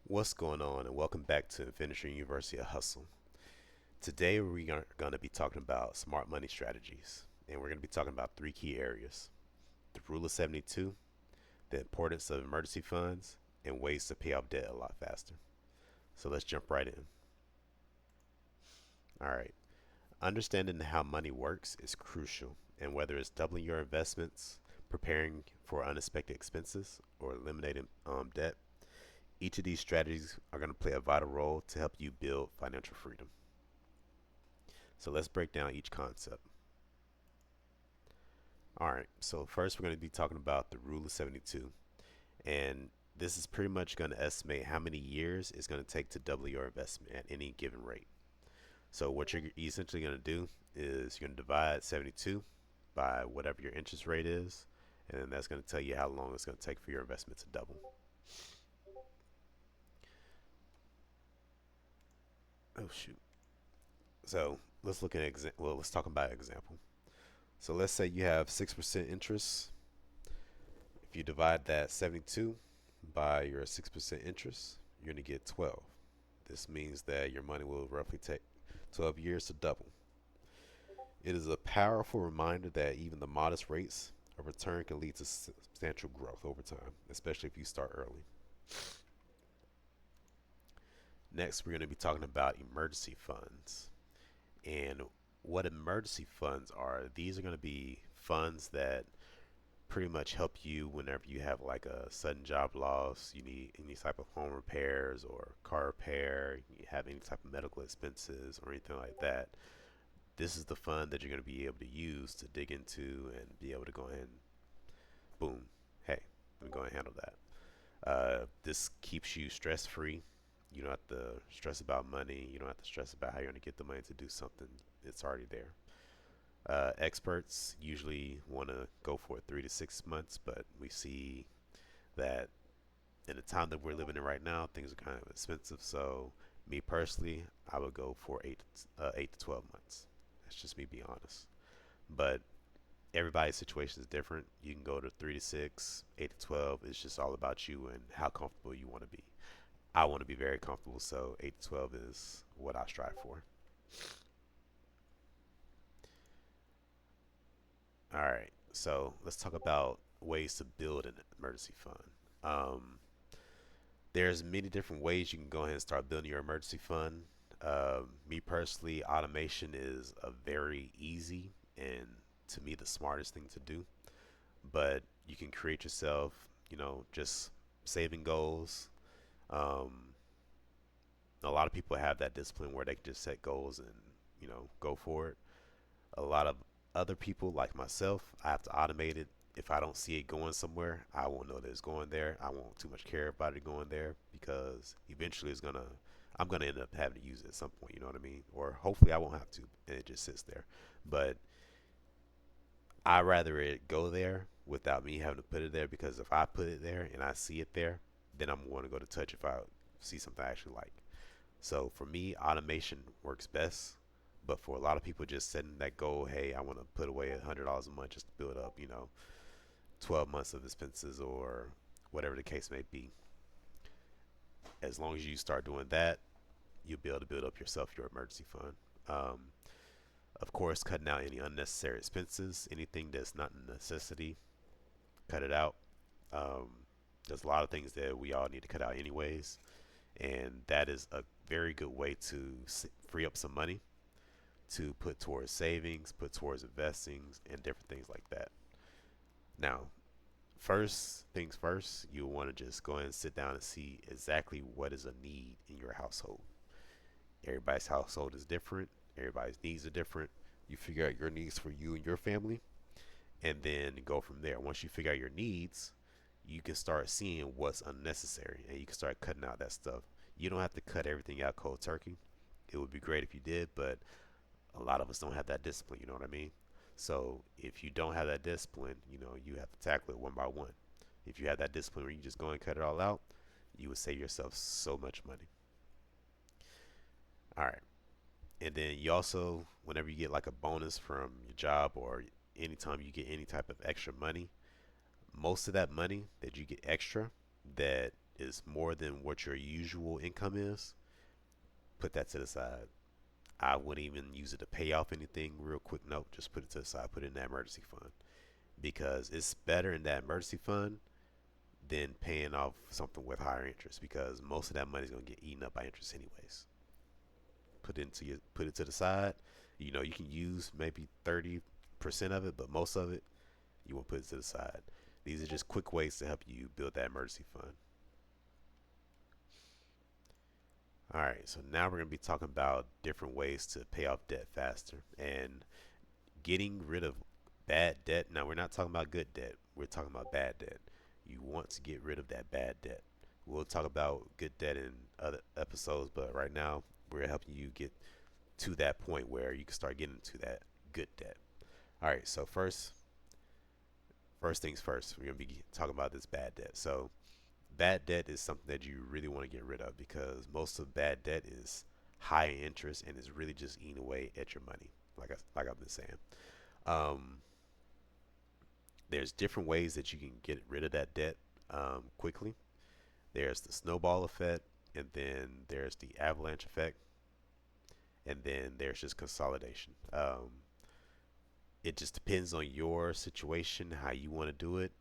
What's going on, and welcome back to Finisher University of Hustle. Today, we are going to be talking about smart money strategies, and we're going to be talking about three key areas: the rule of 72, the importance of emergency funds, and ways to pay off debt a lot faster. So, let's jump right in. All right, understanding how money works is crucial, and whether it's doubling your investments, preparing for unexpected expenses, or eliminating debt, each of these strategies are going to play a vital role to help you build financial freedom. So let's break down each concept. All right, so first we're going to be talking about the rule of 72. And this is pretty much going to estimate how many years it's going to take to double your investment at any given rate. So what you're essentially going to do is you're going to divide 72 by whatever your interest rate is, and then that's going to tell you how long it's going to take for your investment to double. Oh shoot. So let's talk about an example. So let's say you have 6% interest. If you divide that 72 by your 6% interest, you're going to get 12. This means that your money will roughly take 12 years to double. It is a powerful reminder that even the modest rates of return can lead to substantial growth over time, especially if you start early. Next, we're going to be talking about emergency funds. And what emergency funds are, these are going to be funds that pretty much help you whenever you have like a sudden job loss, you need any type of home repairs or car repair, you have any type of medical expenses or anything like that. This is the fund that you're going to be able to use to dig into and be able to go ahead and boom, hey, let me go ahead and handle that. This keeps you stress free. You don't have to stress about money. You don't have to stress about how you're going to get the money to do something. It's already there. Experts usually want to go for 3 to 6 months, but we see that in the time that we're living in right now, things are kind of expensive. So, me personally, I would go for 8 to 12 months. That's just me being honest. But everybody's situation is different. You can go to 3 to 6, 8 to 12. It's just all about you and how comfortable you want to be. I want to be very comfortable, so 8 to 12 is what I strive for. All right, so let's talk about ways to build an emergency fund. Um, there's many different ways you can go ahead and start building your emergency fund. Me personally, automation is a very easy and to me the smartest thing to do. But you can create yourself, just saving goals. Um, a lot of people have that discipline where they can just set goals and go for it. A lot of other people like myself, I have to automate it. If I don't see it going somewhere, I won't know that it's going there. I won't too much care about it going there because eventually I'm gonna end up having to use it at some point. You know what I mean? Or hopefully I won't have to, and it just sits there. But I rather it go there without me having to put it there because if I put it there and I see it there, then I'm going to go to touch if I see something I actually like. So for me, automation works best. But for a lot of people, just setting that goal, hey, I want to put away $100 a month just to build up, 12 months of expenses or whatever the case may be. As long as you start doing that, you'll be able to build up yourself your emergency fund. Um, of course, cutting out any unnecessary expenses, anything that's not a necessity, cut it out. Um, there's a lot of things that we all need to cut out anyways, and that is a very good way to free up some money to put towards savings, put towards investings, and different things like that. Now, first things first, you want to just go ahead and sit down and see exactly what is a need in your household. Everybody's household is different, everybody's needs are different. You figure out your needs for you and your family, and then go from there. Once you figure out your needs, you can start seeing what's unnecessary and you can start cutting out that stuff. You don't have to cut everything out cold turkey. It would be great if you did, but a lot of us don't have that discipline, you know what I mean? So if you don't have that discipline, you have to tackle it one by one. If you have that discipline where you just go and cut it all out, you would save yourself so much money. All right. And then you also, whenever you get like a bonus from your job or anytime you get any type of extra money, most of that money that you get extra that is more than what your usual income is, put that to the side. I wouldn't even use it to pay off anything real quick. Nope, just put it to the side. Put it in that emergency fund because it's better in that emergency fund than paying off something with higher interest because most of that money is gonna get eaten up by interest anyways. Put it to the side. You know, you can use maybe 30% of it, but most of it you want to put it to the side. These are just quick ways to help you build that emergency fund. All right, so now we're going to be talking about different ways to pay off debt faster and getting rid of bad debt. Now, we're not talking about good debt, we're talking about bad debt. You want to get rid of that bad debt. We'll talk about good debt in other episodes, but right now, we're helping you get to that point where you can start getting to that good debt. All right, so first things first, we're going to be talking about this bad debt. So, bad debt is something that you really want to get rid of because most of bad debt is high interest and is really just eating away at your money. Like I've been saying, um, there's different ways that you can get rid of that debt quickly. There's the snowball effect, and then there's the avalanche effect, and then there's just consolidation. It just depends on your situation, how you want to do it.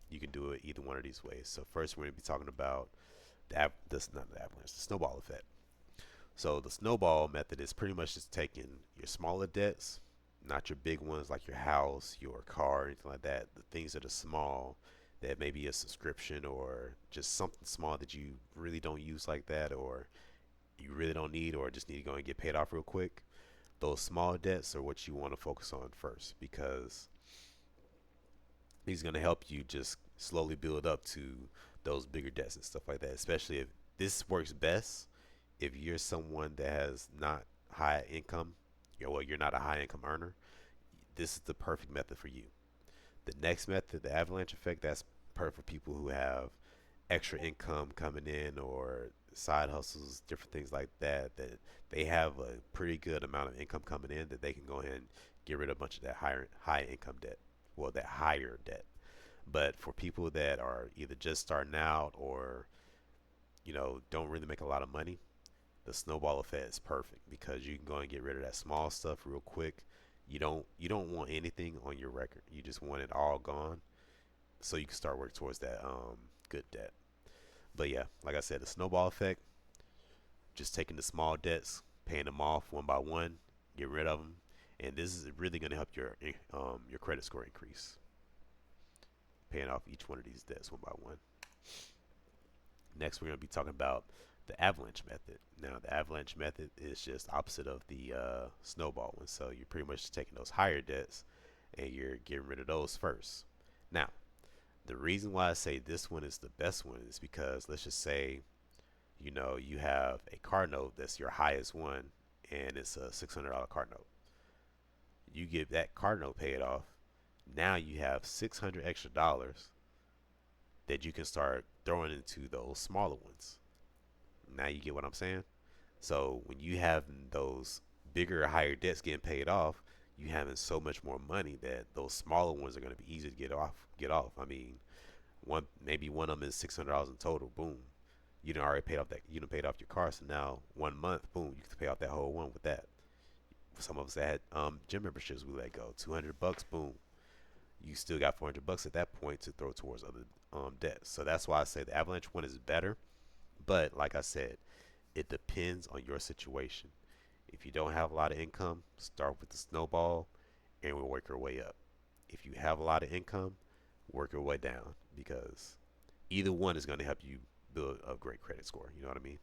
You can do it either one of these ways. So first, we're going to be talking about this not the avalanche, the snowball effect. So the snowball method is pretty much just taking your smaller debts, not your big ones like your house, your car, anything like that. The things that are small, that may be a subscription or just something small that you really don't use like that, or you really don't need, or just need to go and get paid off real quick. Those small debts are what you want to focus on first because he's going to help you just slowly build up to those bigger debts and stuff like that. Especially if this works best if you're someone that has not high income, well, you're not a high income earner. This is the perfect method for you. The next method, the avalanche effect, that's perfect for people who have extra income coming in or side hustles, different things like that. That they have a pretty good amount of income coming in that they can go ahead and get rid of a bunch of that high income debt, well, that higher debt. But for people that are either just starting out or don't really make a lot of money, the snowball effect is perfect because you can go and get rid of that small stuff real quick. You don't want anything on your record. You just want it all gone so you can start working towards that good debt. But yeah, like I said, the snowball effect, just taking the small debts, paying them off one by one, get rid of them, and this is really going to help your credit score increase. Paying off each one of these debts one by one. Next, we're going to be talking about the avalanche method. Now, the avalanche method is just opposite of the snowball one. So you're pretty much taking those higher debts and you're getting rid of those first. Now, the reason why I say this one is the best one is because let's just say, you have a car note that's your highest one and it's a $600 car note. You get that car note paid off. Now you have 600 extra dollars that you can start throwing into those smaller ones. Now you get what I'm saying? So when you have those bigger, higher debts getting paid off, you having so much more money that those smaller ones are going to be easy to get off. Get off. I mean, maybe one of them is $600 in total. Boom, you done already paid off that. You done paid off your car. So now 1 month, boom, you can pay off that whole one with that. Some of us that had gym memberships, we let go. $200, boom. You still got $400 at that point to throw towards other debts. So that's why I say the avalanche one is better. But like I said, it depends on your situation. If you don't have a lot of income, start with the snowball and we'll work your way up. If you have a lot of income, work your way down because either one is going to help you build a great credit score. You know what I mean?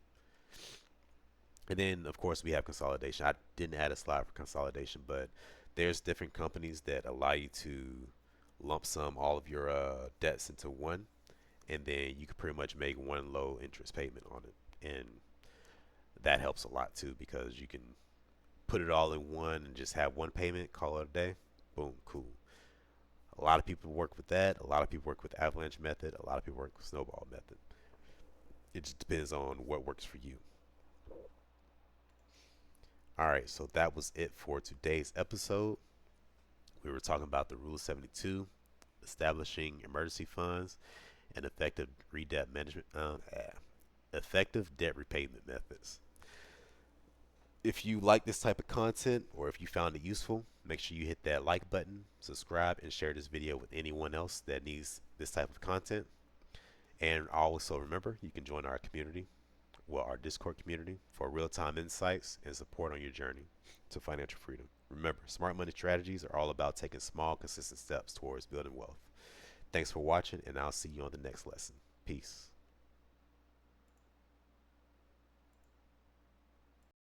And then, of course, we have consolidation. I didn't add a slide for consolidation, but there's different companies that allow you to lump sum all of your debts into one, and then you can pretty much make one low interest payment on it. And that helps a lot too because you can put it all in one and just have one payment, call it a day. Boom, cool. A lot of people work with that. A lot of people work with avalanche method. A lot of people work with snowball method. It just depends on what works for you. All right, so that was it for today's episode. We were talking about the Rule 72, establishing emergency funds, and effective debt repayment methods. If you like this type of content or if you found it useful, make sure you hit that like button, subscribe, and share this video with anyone else that needs this type of content. And also remember, you can join our community, well, our Discord community, for real-time insights and support on your journey to financial freedom. Remember, smart money strategies are all about taking small, consistent steps towards building wealth. Thanks for watching, and I'll see you on the next lesson. Peace.